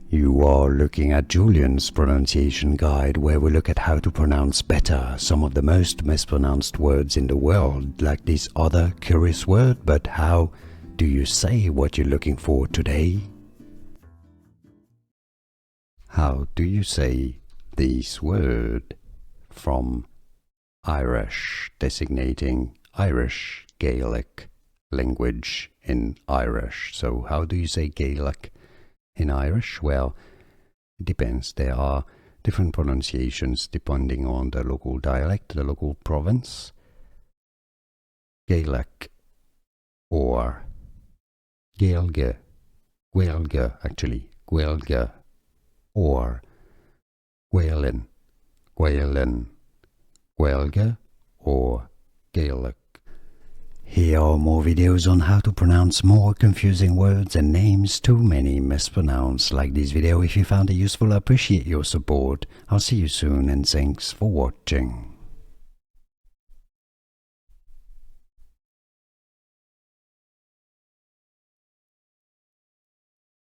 You are looking at Julian's pronunciation guide, where we look at how to pronounce better some of the most mispronounced words in the world, like this other curious word. But how do you say what you're looking for today? How do you say this word? From Irish, designating Irish Gaelic language in Irish. So how do you say Gaelic in Irish? Well, it depends. There are different pronunciations depending on the local dialect, the local province. Gaelic or Gaeilge, Gaeilge actually, Gaeilge or Gaelin, Gaelin, Gaeilge or Gaelic. Here are more videos on how to pronounce more confusing words and names too many mispronounced. Like this video if you found it useful. I appreciate your support. I'll see you soon and thanks for watching.